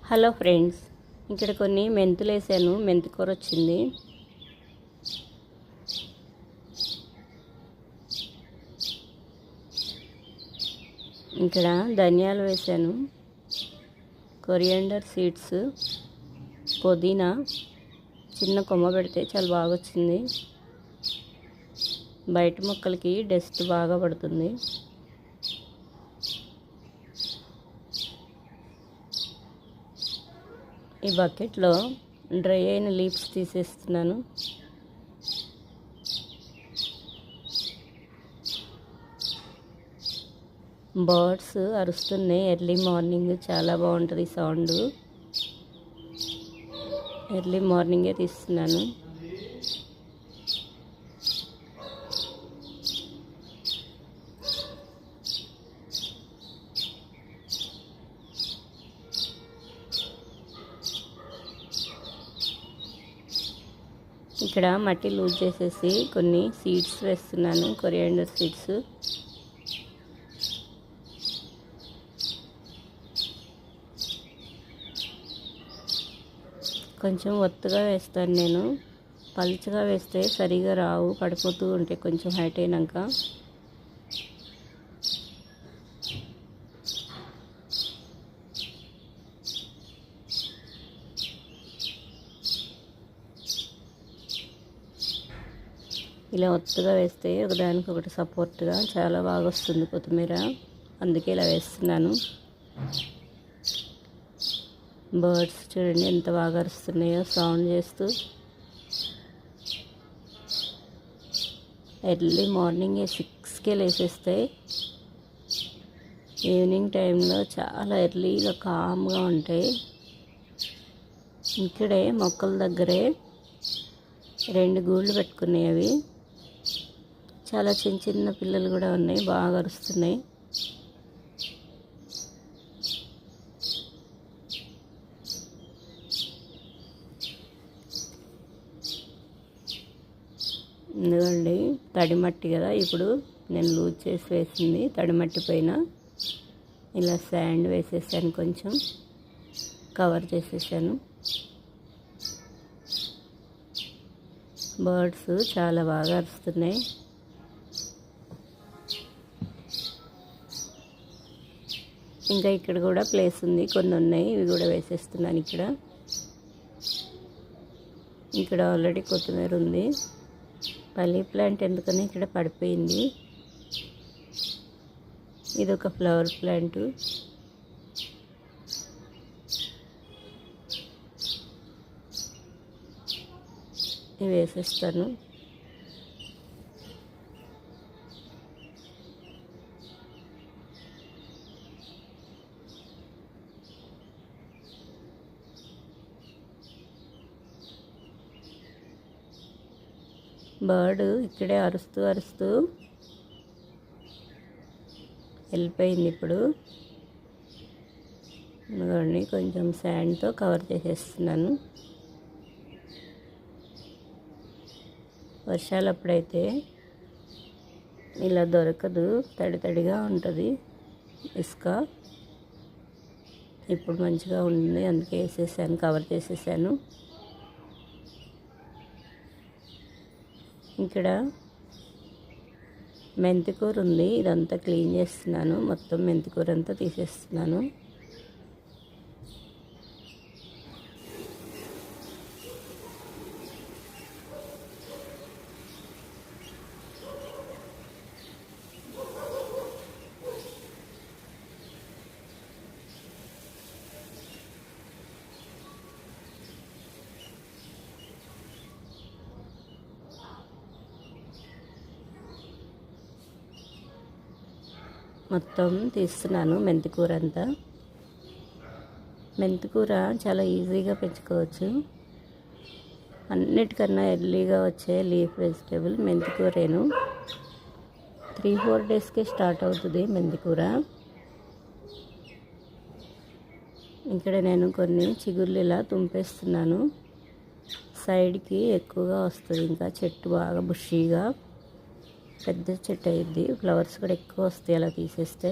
Hello friends, ఇక్కడ కొన్ని మెంతులు వేసాను. మెంతి కూర వచ్చింది. ఇక్కడ ధనియాలు వేసాను, కొరియాండర్ సీడ్స్, పుదీనా చిన్న కొమ్మ పెడితే చాలా బాగా వచ్చింది. బయట మొక్కలకి డస్ట్ బాగా పడుతుంది. ఈ బకెట్లో డ్రై అయిన లీవ్స్ తీసేస్తున్నాను. బర్డ్స్ అరుస్తున్నాయి. ఎర్లీ మార్నింగ్ చాలా బాగుంటుంది సౌండ్. ఎర్లీ మార్నింగే తీస్తున్నాను. ఇక్కడ మట్టి లూజ్ చేసేసి కొన్ని సీడ్స్ వేస్తున్నాను, కొరియాండర్ సీడ్స్. కొంచెం ఒత్తుగా వేస్తాను నేను. పలుచగా వేస్తే సరిగా రావు, పడిపోతూ ఉంటాయి కొంచెం హైట్ అయినాక. ఇలా ఒత్తుగా వేస్తే ఒకదానికొకటి సపోర్ట్గా చాలా బాగా వస్తుంది కొత్తిమీర. అందుకే ఇలా వేస్తున్నాను. బర్డ్స్ చూడండి ఎంత బాగా అరుస్తున్నాయో సౌండ్ చేస్తూ. ఎర్లీ మార్నింగ్ 6కే లేచేస్తాయి. ఈవినింగ్ టైంలో చాలా ఎర్లీగా కామ్గా ఉంటాయి. ఇక్కడే మొక్కల దగ్గరే 2 గూళ్ళు పెట్టుకున్నాయి. అవి చాలా చిన్న చిన్న పిల్లలు కూడా ఉన్నాయి, బాగా అరుస్తున్నాయి. ఎందుకండి తడి మట్టి కదా, ఇప్పుడు నేను లూజ్ చేసి వేసింది. తడి మట్టి పైన ఇలా శాండ్ వేసేసాను, కొంచెం కవర్ చేసేసాను. బర్డ్స్ చాలా బాగా అరుస్తున్నాయి. ఇంకా ఇక్కడ కూడా ప్లేస్ ఉంది, కొన్ని ఉన్నాయి, ఇవి కూడా వేసేస్తున్నాను. ఇక్కడ ఆల్రెడీ కొత్తిమీర ఉంది. పల్లీ ప్లాంట్ ఎందుకని ఇక్కడ పడిపోయింది. ఇది ఒక ఫ్లవర్ ప్లాంట్. ఇవి వేసేస్తాను. బర్డ్ ఇక్కడే అరుస్తూ అరుస్తూ వెళ్ళిపోయింది. ఇప్పుడు ఇదిగోండి కొంచెం శాండ్తో కవర్ చేసేస్తున్నాను. వర్షాలప్పుడైతే ఇలా దొరకదు, తడి తడిగా ఉంటుంది ఇసుక. ఇప్పుడు మంచిగా ఉంది, అందుకే వేసేసాను, కవర్ చేసేసాను. ఇక్కడ మెంతికూర ఉంది, ఇదంతా క్లీన్ చేస్తున్నాను. మొత్తం మెంతికూర అంతా తీసేస్తున్నాను. మొత్తం తీస్తున్నాను మెంతికూర అంతా. మెంతికూర చాలా ఈజీగా పెంచుకోవచ్చు. అన్నిటికన్నా ఎర్లీగా వచ్చే లీఫ్ వెజిటేబుల్ మెంతికూరేను. 3-4 డేస్కే స్టార్ట్ అవుతుంది మెంతికూర. ఇక్కడ నేను కొన్ని చిగుళ్ళు ఇలా తుంపేస్తున్నాను. సైడ్కి ఎక్కువగా వస్తుంది, ఇంకా చెట్టు బాగా బుషీగా పెద్ద చెట్టు అయ్యిద్ది. ఫ్లవర్స్ కూడా ఎక్కువ వస్తాయి అలా తీసేస్తే.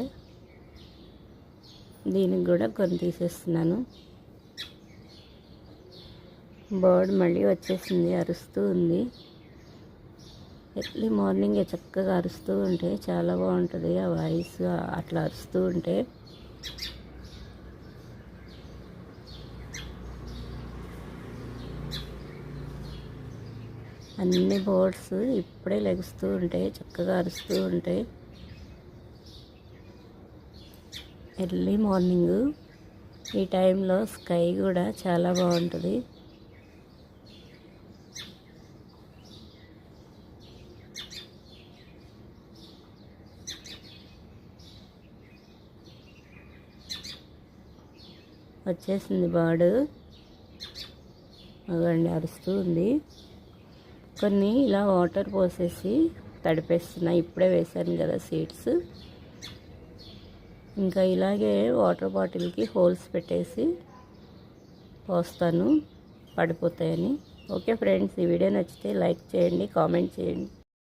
దీనికి కూడా కొన్ని తీసేస్తున్నాను. బర్డ్ మళ్ళీ వచ్చేసింది, అరుస్తూ ఉంది. ఎర్లీ మార్నింగ్ చక్కగా అరుస్తూ ఉంటే చాలా బాగుంటుంది ఆ వాయిస్, అట్లా అరుస్తూ ఉంటే. అన్ని బర్డ్స్ ఇప్పుడే లెగుస్తూ ఉంటాయి, చక్కగా అరుస్తూ ఉంటాయి ఎర్లీ మార్నింగ్. ఈ టైంలో స్కై కూడా చాలా బాగుంటుంది. వచ్చేసింది బర్డ్, అదండి అరుస్తూ ఉంది. కొన్ని ఇలా వాటర్ పోసేసి తడిపేస్తున్నా, ఇప్పుడే వేసాను కదా సీడ్స్. ఇంకా ఇలాగే వాటర్ బాటిల్కి హోల్స్ పెట్టేసి పోస్తాను, పడిపోతాయని. ఓకే ఫ్రెండ్స్, ఈ వీడియో నచ్చితే లైక్ చేయండి, కామెంట్ చేయండి.